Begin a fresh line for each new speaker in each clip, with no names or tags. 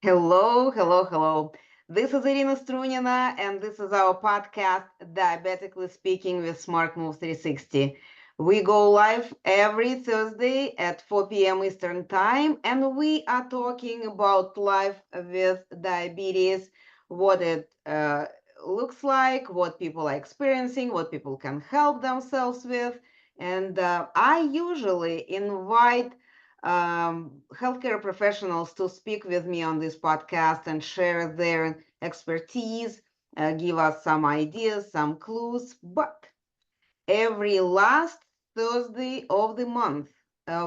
Hello, hello, hello. This is Irina Strunina, and this is our podcast, Diabetically Speaking with SmartMove360. We go live every Thursday at 4 p.m. Eastern Time, and we are talking about life with diabetes, what it looks like, what people are experiencing, what people can help themselves with. And I usually invite healthcare professionals to speak with me on this podcast and share their expertise, give us some ideas, some clues. But every last Thursday of the month,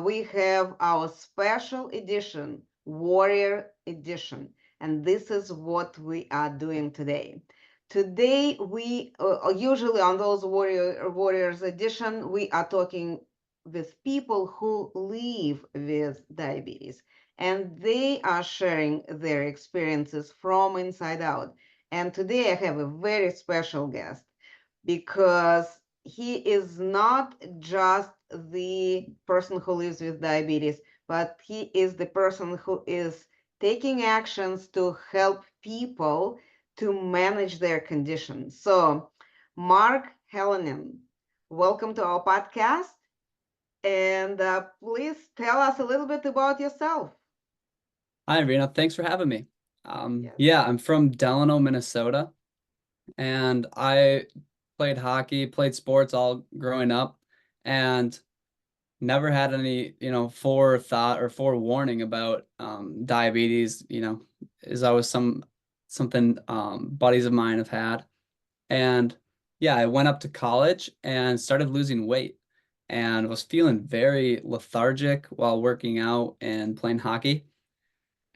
we have our special edition, Warrior Edition. And this is what we are doing today. Today, we usually on those Warriors Edition, we are talking with people who live with diabetes, and they are sharing their experiences from inside out. And today I have a very special guest because he is not just the person who lives with diabetes, but he is the person who is taking actions to help people to manage their condition. So, Mark Halonen, welcome to our podcast. And please tell us a little bit about yourself.
Hi, Rena. Thanks for having me.
Yes.
Yeah, I'm from Delano, Minnesota, and I played hockey, played sports all growing up, and never had any, forethought or forewarning about diabetes, is always something buddies of mine have had. And yeah, I went up to college and started losing weight and was feeling very lethargic while working out and playing hockey.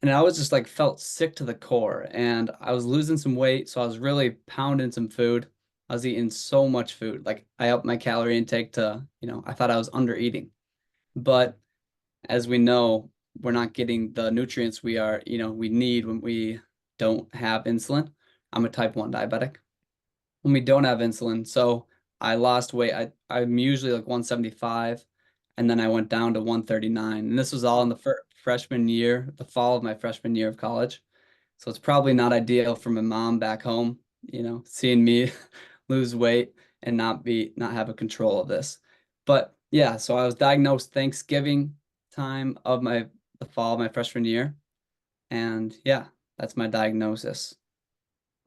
And I was just like felt sick to the core and I was losing some weight, so I was really pounding some food. I was eating so much food. Like I upped my calorie intake to, I thought I was under eating. But as we know, we're not getting the nutrients we need when we don't have insulin. I'm a type 1 diabetic. When we don't have insulin, so I lost weight. I'm usually like 175 and then I went down to 139. And this was all in the freshman year, the fall of my freshman year of college. So it's probably not ideal for my mom back home, seeing me lose weight and not have a control of this. But yeah, so I was diagnosed Thanksgiving time of the fall of my freshman year. And yeah, that's my diagnosis.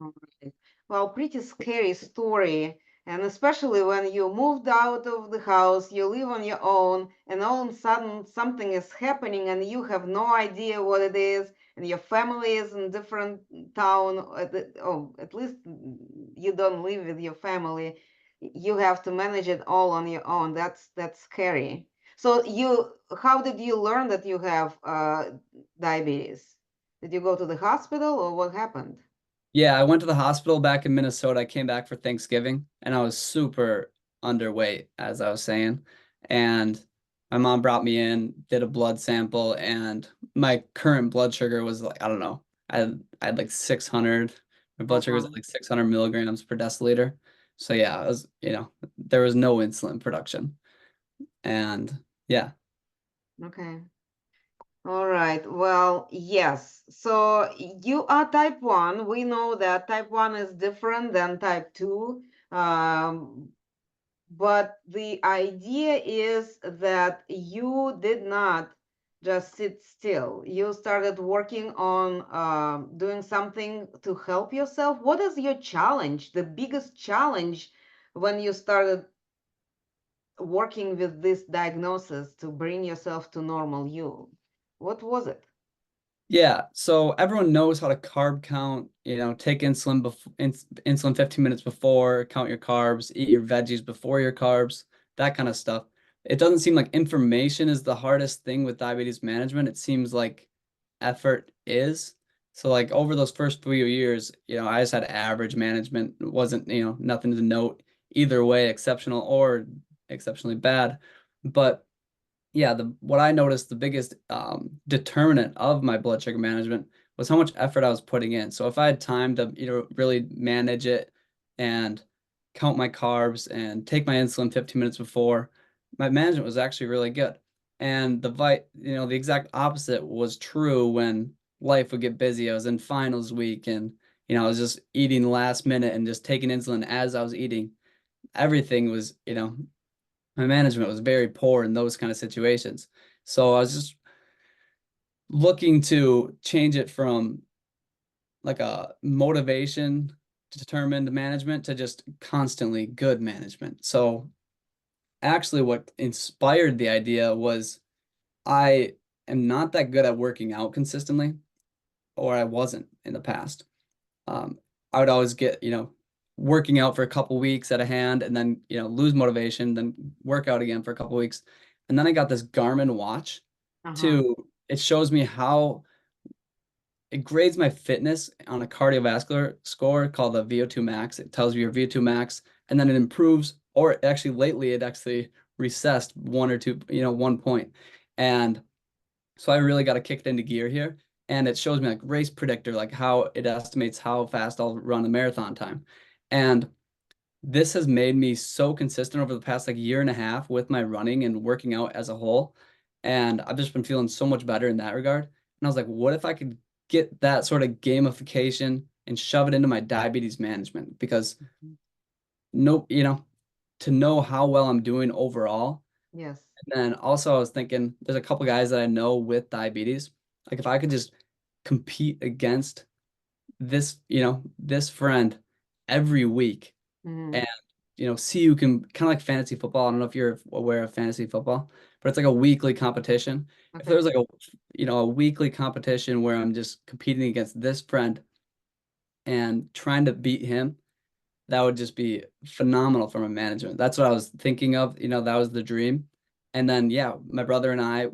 All right. Well, pretty scary story. And especially when you moved out of the house, you live on your own, and all of a sudden something is happening and you have no idea what it is, and your family is in different town. At least you don't live with your family. You have to manage it all on your own. That's scary. So how did you learn that you have diabetes? Did you go to the hospital or what happened?
Yeah, I went to the hospital back in Minnesota. I came back for Thanksgiving and I was super underweight, as I was saying. And my mom brought me in, did a blood sample, and my current blood sugar was like, I don't know, I had like 600. My blood sugar was
Uh-huh.
at like 600 milligrams per deciliter. So yeah, it was, there was no insulin production. And yeah.
Okay. All right. Well, yes. So you are type 1. We know that type 1 is different than type 2. Um, but the idea is that you did not just sit still. You started working on doing something to help yourself. What is your challenge, the biggest challenge when you started working with this diagnosis to bring yourself to normal you? What was it?
Yeah, so everyone knows how to carb count, take insulin 15 minutes before, count your carbs, eat your veggies before your carbs, that kind of stuff. It doesn't seem like information is the hardest thing with diabetes management. It seems like effort is. So like over those first few years, I just had average management. It wasn't, nothing to note either way, exceptional or exceptionally bad. But yeah, the what I noticed the biggest determinant of my blood sugar management was how much effort I was putting in. So if I had time to, really manage it and count my carbs and take my insulin 15 minutes before, my management was actually really good. And the exact opposite was true when life would get busy. I was in finals week, and I was just eating last minute and just taking insulin as I was eating. Everything was, my management was very poor in those kind of situations. So I was just looking to change it from like a motivation determined management to just constantly good management. So actually what inspired the idea was I am not that good at working out consistently, or I wasn't in the past. I would always get, working out for a couple weeks at a hand and then, lose motivation, then work out again for a couple weeks. And then I got this Garmin watch it shows me how it grades my fitness on a cardiovascular score called the VO2 max. It tells you your VO2 max, and then it improves, or actually lately it actually recessed 1 or 2, 1 point. And so I really got to kick it into gear here. And it shows me like race predictor, like how it estimates how fast I'll run a marathon time. And this has made me so consistent over the past like year and a half with my running and working out as a whole. And I've just been feeling so much better in that regard. And I was like, what if I could get that sort of gamification and shove it into my diabetes management? Because to know how well I'm doing overall.
Yes.
And then also I was thinking there's a couple guys that I know with diabetes. Like if I could just compete against this friend every week and see who can, kind of like fantasy football. I don't know if you're aware of fantasy football, but it's like a weekly competition. If there was like a weekly competition where I'm just competing against this friend and trying to beat him, that would just be phenomenal for my management. That's what I was thinking of. That was the dream. And then, yeah, my brother and I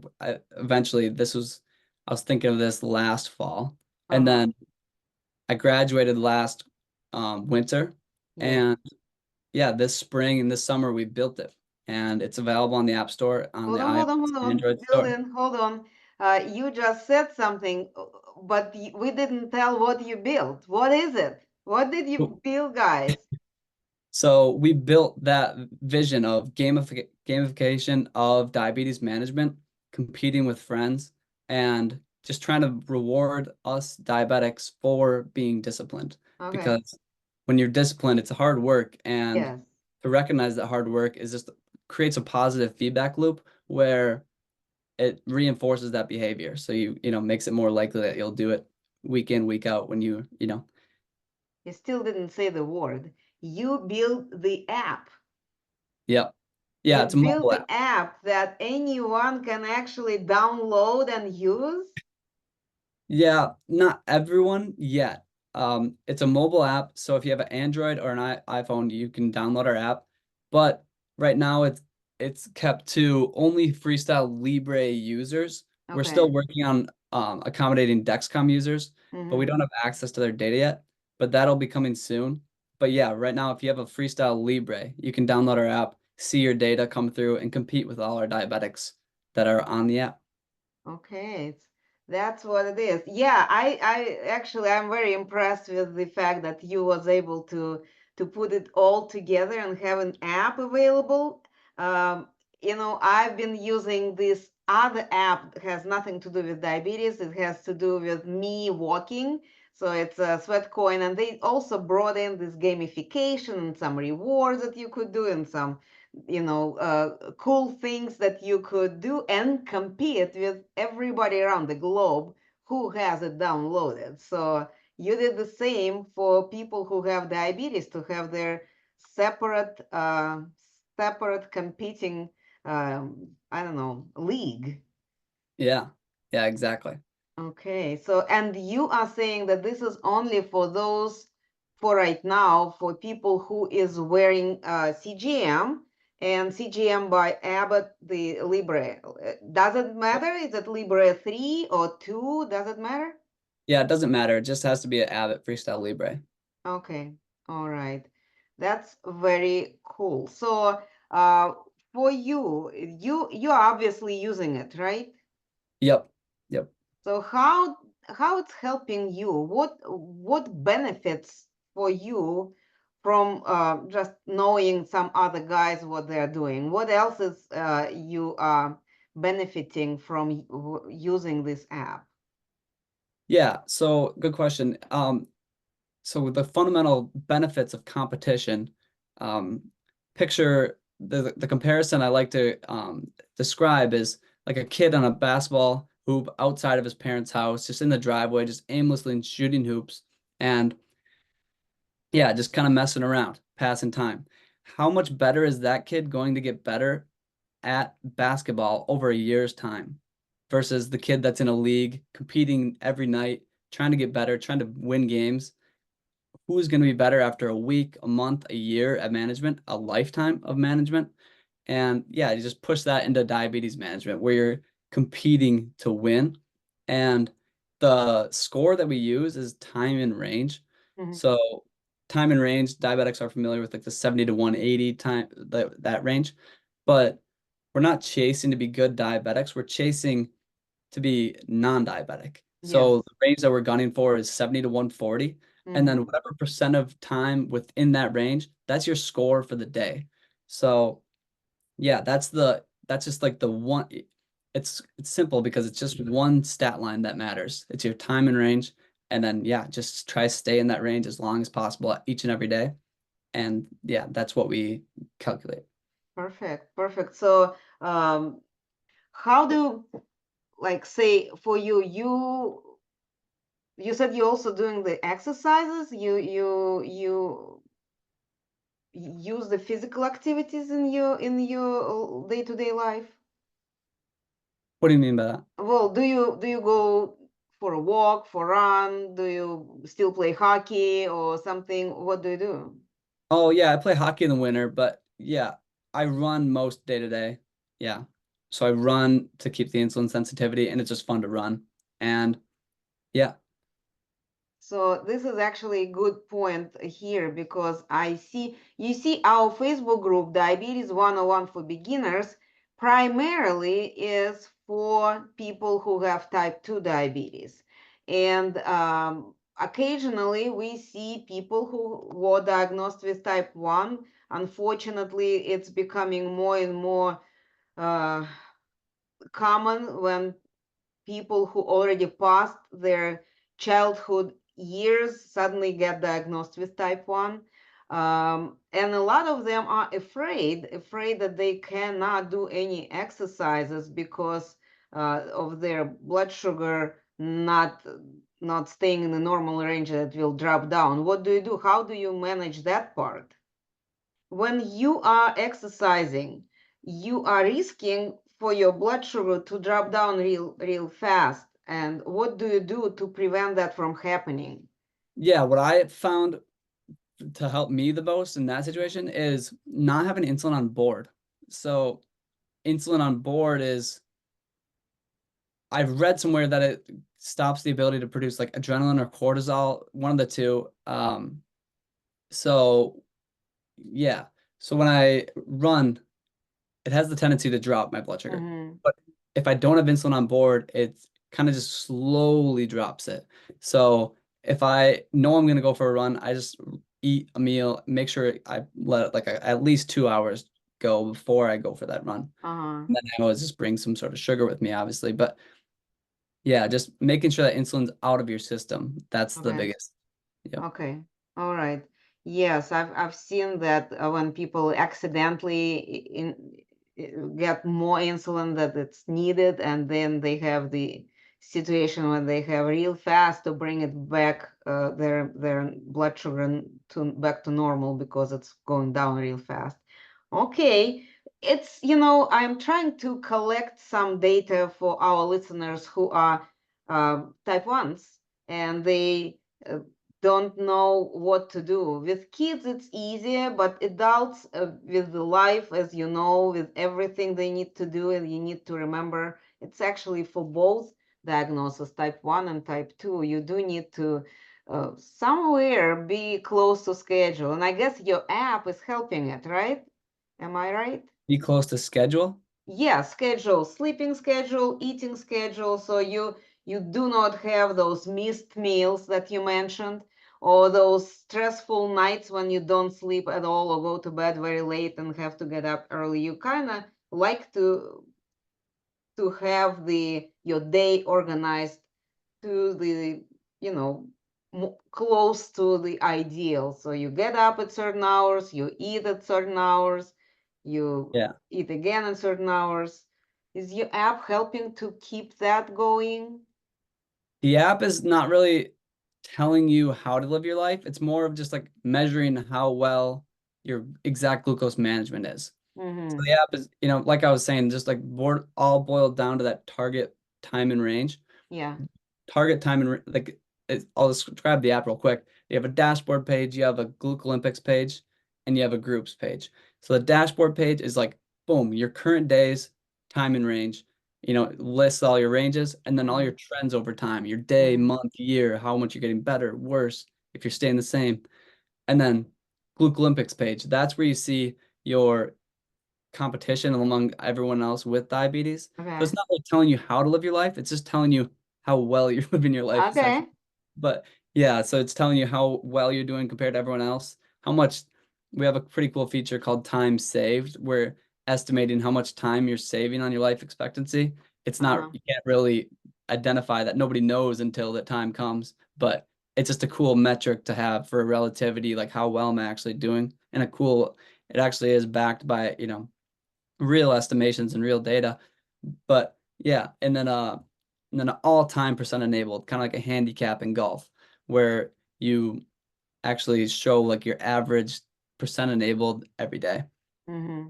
eventually, I was thinking of this last fall. And then I graduated last winter. And yeah, this spring and this summer we built it. And it's available on the App Store, on
Hold
the
on, hold on,
iOS
hold
and
on.
Android store.
Dylan, hold on. You just said something, but we didn't tell what you built. What is it? What did you build, guys?
So we built that vision of gamification of diabetes management, competing with friends, and just trying to reward us diabetics for being disciplined.
Okay.
Because when you're disciplined, it's hard work, and
Yes.
to recognize that hard work is just creates a positive feedback loop where it reinforces that behavior. So makes it more likely that you'll do it week in, week out when you.
You still didn't say the word. You built the app.
Yep. Yeah,
You
it's a
built
mobile
the
app.
app that anyone can actually download and use.
Yeah, not everyone yet. It's a mobile app, so if you have an Android or an iPhone, you can download our app. But right now, it's kept to only Freestyle Libre users. We're still working on accommodating Dexcom users, but we don't have access to their data yet. But that'll be coming soon. But yeah, right now, if you have a Freestyle Libre, you can download our app, see your data come through, and compete with all our diabetics that are on the app.
Okay, that's what it is. Yeah, I actually I'm very impressed with the fact that you was able to put it all together and have an app available. I've been using this other app that has nothing to do with diabetes. It has to do with me walking. So it's a Sweatcoin, and they also brought in this gamification and some rewards that you could do and some cool things that you could do and compete with everybody around the globe who has it downloaded. So you did the same for people who have diabetes to have their separate competing, I don't know, league.
Yeah, yeah, exactly.
Okay, so and you are saying that this is only for those, for right now, for people who is wearing CGM and CGM by Abbott, the Libre. Does it matter? Is it Libre 3 or 2? Does it matter?
Yeah, it doesn't matter. It just has to be an Abbott Freestyle Libre.
Okay, all right. That's very cool. So uh, for you're obviously using it, right?
Yep. Yep.
So how it's helping you? What benefits for you from just knowing some other guys what they're doing? What else is you are benefiting from using this app?
Yeah, so good question. So the fundamental benefits of competition, um, picture the comparison I like to describe is like a kid on a basketball hoop outside of his parents' house, just in the driveway, just aimlessly shooting hoops, and yeah, just kind of messing around, passing time. How much better is that kid going to get better at basketball over a year's time versus the kid that's in a league competing every night, trying to get better, trying to win games? Who's going to be better after a week, a month, a year at management, a lifetime of management? And yeah, you just push that into diabetes management where you're competing to win. And the score that we use is time in range.
Mhm.
So time in range, diabetics are familiar with like the 70 to 180 time, that range. But we're not chasing to be good diabetics. We're chasing to be non-diabetic.
Yes.
So the range that we're gunning for is 70 to 140. And then
Mhm.
whatever percent of time within that range, that's your score for the day. So yeah, that's just like the one. It's simple because it's just one stat line that matters. It's your time in range, and then yeah, just try to stay in that range as long as possible each and every day. And yeah, that's what we calculate.
Perfect. Perfect. So, how do, like, say for you said you're also doing the exercises. You use the physical activities in your day-to-day life.
What do you mean by that?
Well, do you go for a walk, for run? Do you still play hockey or something? What do you do?
Oh yeah, I play hockey in the winter, but yeah, I run most day to day. Yeah. So I run to keep the insulin sensitivity and it's just fun to run. And yeah,
So this is actually a good point here because you see our Facebook group, Diabetes 101 for Beginners, primarily is for people who have type 2 diabetes. And occasionally we see people who were diagnosed with type 1. Unfortunately, it's becoming more and more uh, common when people who already passed their childhood years suddenly get diagnosed with type 1. And a lot of them are afraid that they cannot do any exercises because of their blood sugar not staying in the normal range that will drop down. What do you do? How do you manage that part? When you are exercising, you are risking for your blood sugar to drop down real fast. And what do you do to prevent that from happening?
yeah, what I found to help me the most in that situation is not having insulin on board. So insulin on board is I've read somewhere that it stops the ability to produce like adrenaline or cortisol, one of the two. So yeah. So when I run, it has the tendency to drop my blood sugar.
Mm-hmm.
But if I don't have insulin on board, it kind of just slowly drops it. So if I know I'm going to go for a run, I just eat a meal, make sure I let it like at least 2 hours go before I go for that run.
Uh-huh.
And then I always just bring some sort of sugar with me, obviously. But yeah, just making sure that insulin's out of your system. That's the
Okay.
biggest. Yep.
Okay. All right. Yes, I've seen that when people accidentally get more insulin that it's needed, and then they have the situation when they have real fast to bring it back their blood sugar to back to normal because it's going down real fast. Okay. I'm trying to collect some data for our listeners who are type 1s, and they uh, don't know what to do. With kids, it's easier, but adults, with the life, as you know, with everything they need to do, and you need to remember, it's actually for both diagnoses, type 1 and type 2. You do need to somewhere be close to schedule. And I guess your app is helping it, right? Am I right?
Be close to schedule.
Yeah, schedule, sleeping schedule, eating schedule, so you do not have those missed meals that you mentioned, or those stressful nights when you don't sleep at all or go to bed very late and have to get up early. You kind of like to have your day organized to the, close to the ideal. So you get up at certain hours, you eat at certain hours, you
Yeah.
eat again at certain hours. Is your app helping to keep that going?
The app is not really telling you how to live your life. It's more of just like measuring how well your exact glucose management is. So
Mm-hmm.
the app is, like I was saying, just like all boiled down to that target time and range.
Yeah.
Target time and like I'll describe the app real quick. You have a dashboard page, you have a Glucolytics page, and you have a groups page. So the dashboard page is like, boom, your current days, time and range, lists all your ranges and then all
Mm-hmm.
your trends over time, your day,
Mm-hmm.
month, year, how much you're getting better, worse, if you're staying the same. And then Glucolytics page, that's where you see your competition among everyone else with diabetes. So it's
Okay.
not like telling you how to live your life, it's just telling you how well you're living your life, essentially.
Okay.
But yeah, so it's telling you how well you're doing compared to everyone else. How much we have a pretty cool feature called time saved, where estimating how much time you're saving on your life expectancy. It's not,
Uh-huh.
you can't really identify that. Nobody knows until the time comes, but it's just a cool metric to have for relativity, like how well am I actually doing? And it actually is backed by, real estimations and real data. But yeah, and then an all-time percent enabled, kind of like a handicap in golf, where you actually show like your average percent enabled every day.
Mm-hmm.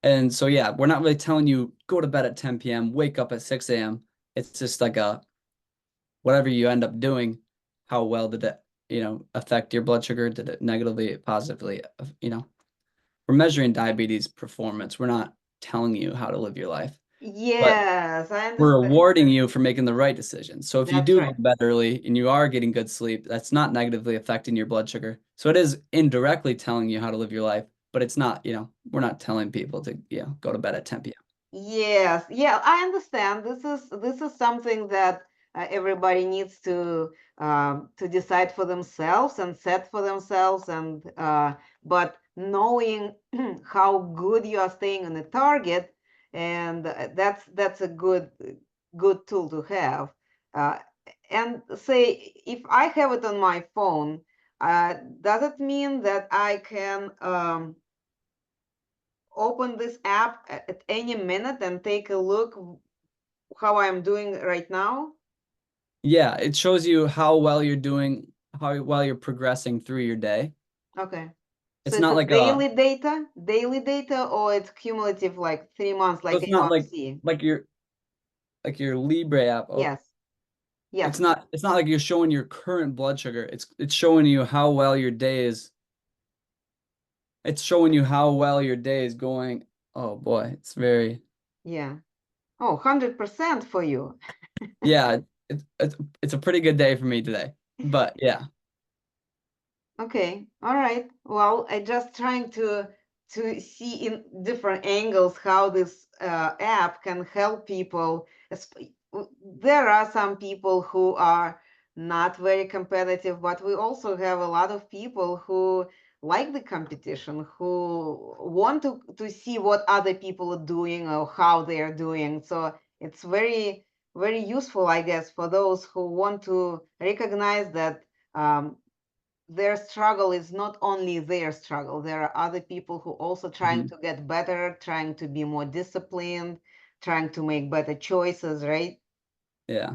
And so yeah, we're not really telling you go to bed at 10 p.m., wake up at 6 a.m. It's just like a whatever you end up doing, how well did it, affect your blood sugar? Did it negatively, positively, we're measuring diabetes performance. We're not telling you how to live your life. But
Yes, I
we're
understand.
rewarding you for making the right decision. So if you
That's
do go
right.
to bed early and you are getting good sleep, that's not negatively affecting your blood sugar. So it is indirectly telling you how to live your life, but it's not, we're not telling people to, go to bed at 10 p.m.
Yes, yeah, I understand. This is something that everybody needs to decide for themselves and set for themselves, and but knowing how good you are staying on the target, and that's a good tool to have. Uh, and say if I have it on my phone, does it mean that I can open this app at any minute and take a look how I'm doing right now?
Yeah, it shows you how well you're doing, how well you're progressing through your day.
Okay. So
It's
it's
not
a
like
daily data, or it's cumulative, like 3 months,
so
like
it's not
A1C?
like your Libre app. Oh,
Yes. Yes.
it's not like you're showing your current blood sugar. It's showing you how well your day is. It's showing you how well your day is going. Oh boy, it's very
Yeah. Oh, 100% for you.
yeah, it's a pretty good day for me today. But yeah.
Okay, all right. Well, I just trying to see in different angles how this app can help people. There are some people who are not very competitive, but we also have a lot of people who like the competition, who want to see what other people are doing or how they are doing. So it's very useful, I guess, for those who want to recognize that. Their struggle is not only their struggle. There are other people who also trying
Mhm.
to get better, trying to be more disciplined, trying to make better choices, right?
Yeah.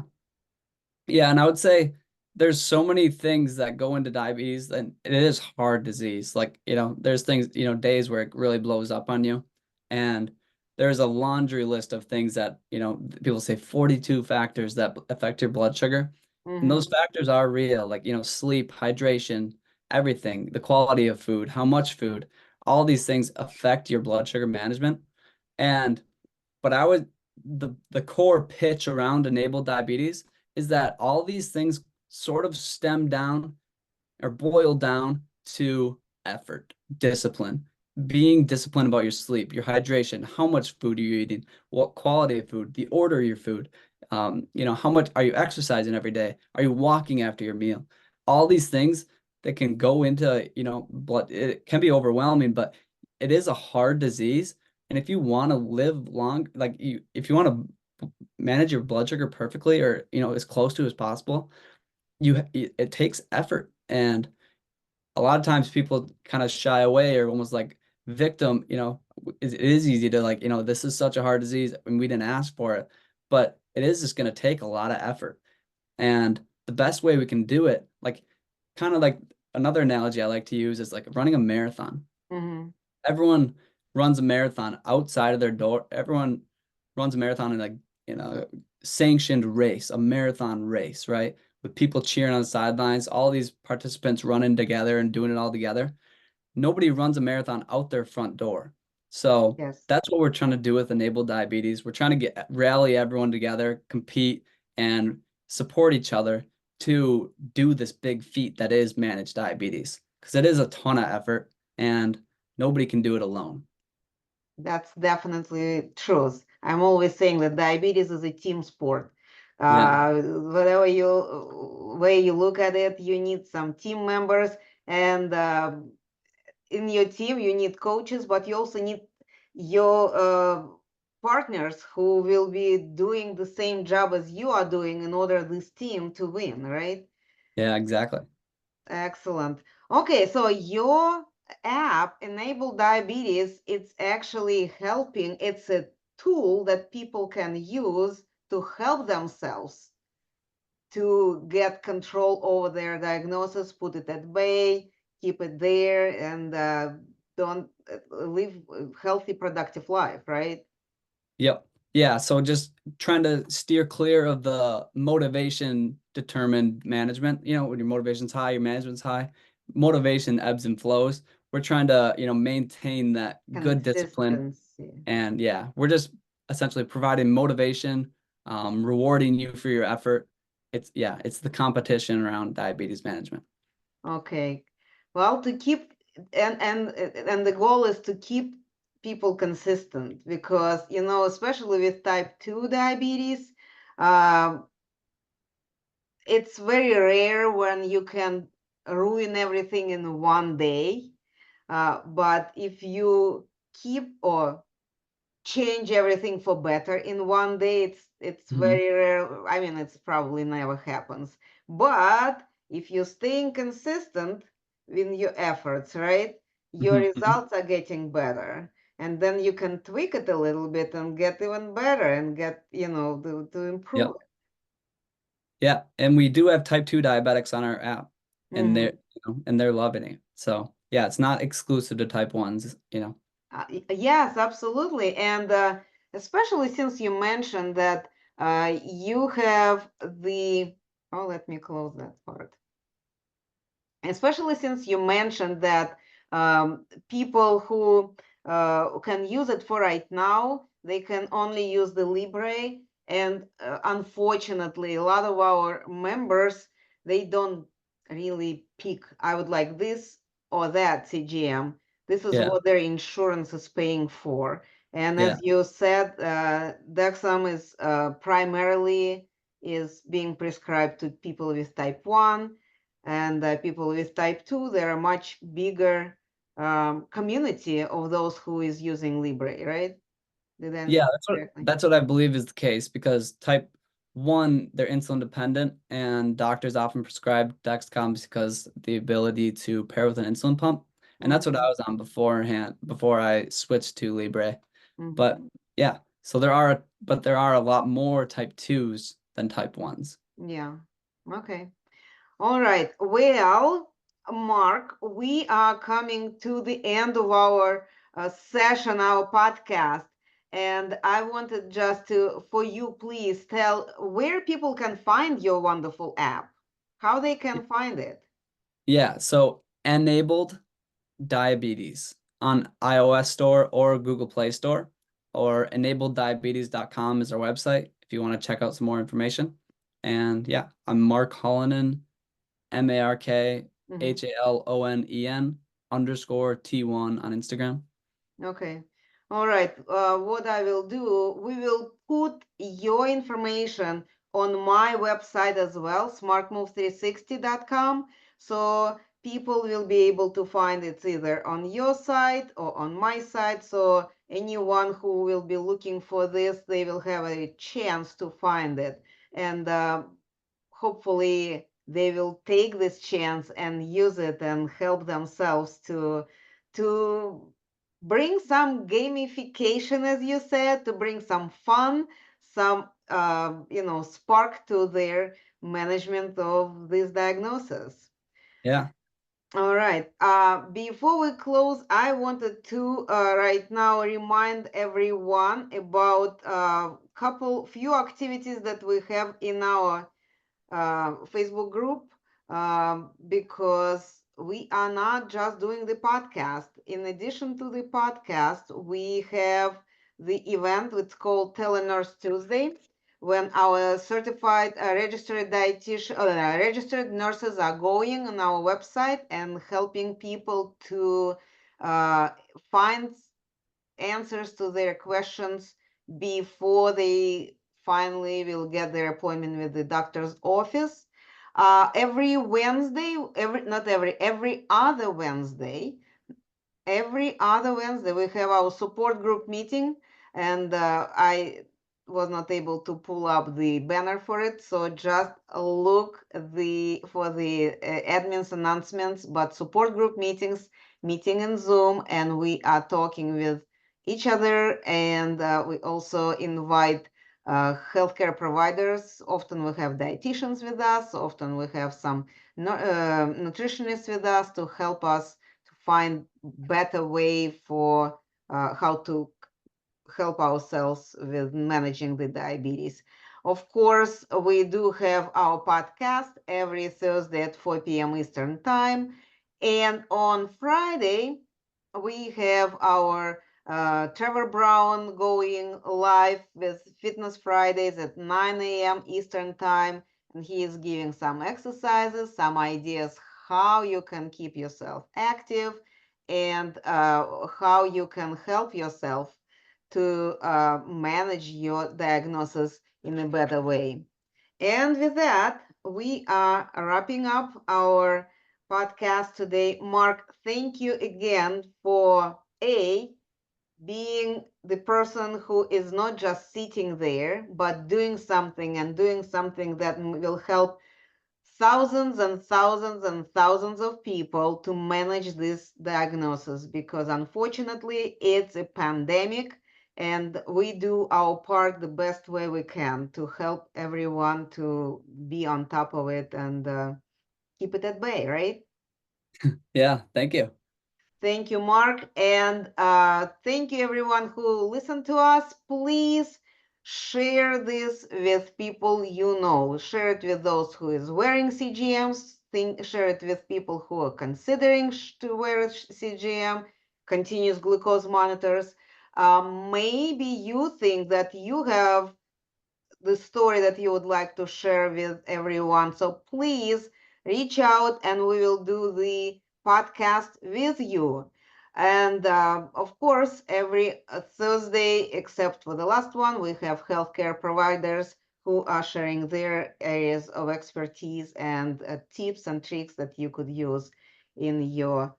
Yeah, and I would say there's so many things that go into diabetes and it is hard disease. Like, there's things, days where it really blows up on you. And there's a laundry list of things that, people say 42 factors that affect your blood sugar. And
Mm-hmm.
those factors are real, like, sleep, hydration, everything, the quality of food, how much food, all these things affect your blood sugar management. And but I would the core pitch around enabled diabetes is that all these things sort of stem down or boil down to effort, discipline, being disciplined about your sleep, your hydration, how much food are you eating, what quality of food, the order of your food, how much are you exercising every day? Are you walking after your meal? All these things that can go into, blood, it can be overwhelming, but it is a hard disease. And if you want to live long, if you want to manage your blood sugar perfectly, or as close to as possible, it takes effort. And a lot of times people kind of shy away or almost like victim, it is easy to like, this is such a hard disease and we didn't ask for it, but it is just going to take a lot of effort. And the best way we can do it, like kind of like another analogy I like to use is like running a marathon.
Mm-hmm.
Everyone runs a marathon outside of their door. Everyone runs a marathon in like, sanctioned race, a marathon race, right? With people cheering on the sidelines, all these participants running together and doing it all together. Nobody runs a marathon out their front door. So
Yes.
that's what we're trying to do with Enabled Diabetes. We're trying to rally everyone together, compete, and support each other to do this big feat that is managed diabetes, because it is a ton of effort and nobody can do it alone.
That's definitely truth. I'm always saying that diabetes is a team sport.
Yeah.
Whatever way you look at it, you need some team members, and in your team you need coaches, but you also need your partners who will be doing the same job as you are doing in order this team to win, right?
Yeah, exactly.
Excellent. Okay, so your app, Enable Diabetes, it's actually helping. It's a tool that people can use to help themselves to get control over their diagnosis, put it at bay, keep it there, and don't live a healthy, productive life, right?
Yep. Yeah. So just trying to steer clear of the motivation determined management. When your motivation's high, your management's high. Motivation ebbs and flows. We're trying to, maintain that good discipline.
Consistency.
And yeah, we're just essentially providing motivation, rewarding you for your effort. It's the competition around diabetes management.
Okay. Well, to keep and the goal is to keep people consistent because, especially with type 2 diabetes, um, it's very rare when you can ruin everything in one day. But if you keep or change everything for better in one day, it's
Mhm.
very rare. I mean, it's probably never happens. But if you're staying consistent with your efforts, right, your
Mhm. Mhm.
results are getting better. And then you can tweak it a little bit and get even better and get, to improve
Yep. Yeah. And we do have type 2 diabetics on our app,
it.
and they're loving it. So yeah, it's not exclusive to type ones.
Yes, absolutely. And especially since you mentioned that you have oh, let me close that part. Especially since you mentioned that people who can use it for right now, they can only use the Libre. And unfortunately, a lot of our members, they don't really pick, I would like this or that CGM. This is
Yeah.
what their insurance is paying for. And
Yeah.
as you said, Dexam is primarily is being prescribed to people with type 1, and people with type 2, there are much bigger community of those who is using Libre, right? Did I
Yeah,
understand
that's what
correctly?
that's what I believe is the case, because type 1, they're insulin dependent, and doctors often prescribe Dexcom because the ability to pair with an insulin pump. And that's what I
Mhm,
was on beforehand before I switched to Libre. But
mhm.
yeah, there are a lot more type 2s than type 1s.
Yeah. Okay. All right. Well, Mark, we are coming to the end of our session, our podcast. And I wanted just for you, please tell where people can find your wonderful app, how they can find it.
Yeah, so enabled diabetes on iOS store or Google Play Store, or enableddiabetes.com is our website if you want to check out some more information. And yeah, I'm Mark Halonen,
Mhm.
MarkHalonen _ T1 on Instagram.
Okay. All right. What I will do, we will put your information on my website as well, smartmove360.com. So people will be able to find it either on your site or on my site. So anyone who will be looking for this, they will have a chance to find it. And hopefully they will take this chance and use it and help themselves to bring some gamification, as you said, to bring some fun, some spark to their management of this diagnosis.
Yeah.
All right. Before we close, I wanted to right now remind everyone about few activities that we have in our Facebook group, because we are not just doing the podcast. In addition to the podcast, we have the event. It's called Telenurse Tuesday, when our certified registered registered nurses are going on our website and helping people to find answers to their questions before they finally will get their appointment with the doctor's office. Every Wednesday, every other Wednesday, we have our support group meeting, and I was not able to pull up the banner for it, so just look for the admin's announcements. But support group meeting in Zoom, and we are talking with each other, and we also invite healthcare providers. Often we have dietitians with us, often we have some nutritionists with us to help us to find better way for how to help ourselves with managing the diabetes. Of course, we do have our podcast every Thursday at 4 p.m. Eastern Time. And on Friday, we have our Trevor Brown going live with Fitness Fridays at 9 a.m. Eastern Time. And he is giving some exercises, some ideas how you can keep yourself active, and how you can help yourself to manage your diagnosis in a better way. And with that, we are wrapping up our podcast today. Mark, thank you again for being the person who is not just sitting there, but doing something, and doing something that will help thousands and thousands and thousands of people to manage this diagnosis, because unfortunately it's a pandemic, and we do our part the best way we can to help everyone to be on top of it and keep it at bay, right?
Yeah, thank you.
Thank you, Mark. And thank you, everyone who listened to us. Please share this with people you know. Share it with those who is wearing CGMs. Share it with people who are considering to wear CGM, continuous glucose monitors. Maybe you think that you have the story that you would like to share with everyone. So please reach out, and we will do the podcast with you. And of course, every Thursday, except for the last one, we have healthcare providers who are sharing their areas of expertise and tips and tricks that you could use in your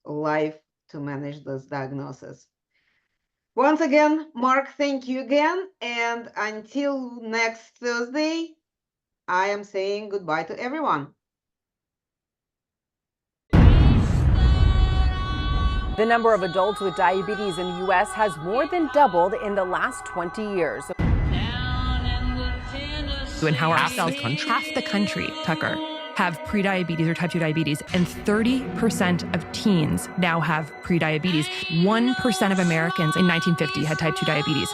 life to manage this diagnosis. Once again, Mark, thank you again. And until next Thursday, I am saying goodbye to everyone.
The number of adults with diabetes in the U.S. has more than doubled in the last 20 years.
And how half the country, Tucker, have prediabetes or type 2 diabetes, and 30% of teens now have prediabetes. 1% of Americans in 1950 had type 2 diabetes.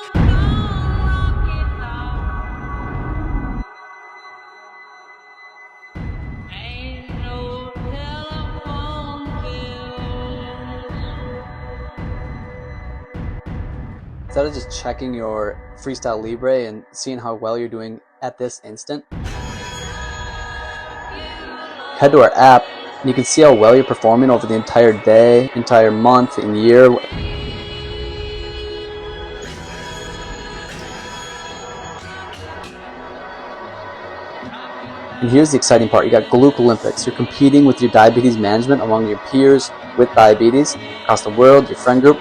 Instead of just checking your Freestyle Libre and seeing how well you're doing at this instant, head to our app and you can see how well you're performing over the entire day, entire month, and year. And here's the exciting part. You got Gluc Olympics. You're competing with your diabetes management among your peers with diabetes across the world, your friend group.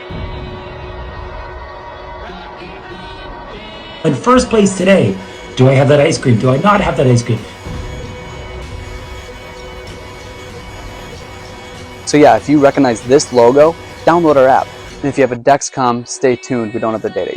In first place today, do I have that ice cream? Do I not have that ice cream?
So yeah, if you recognize this logo, download our app. And if you have a Dexcom, stay tuned. We don't have the data yet.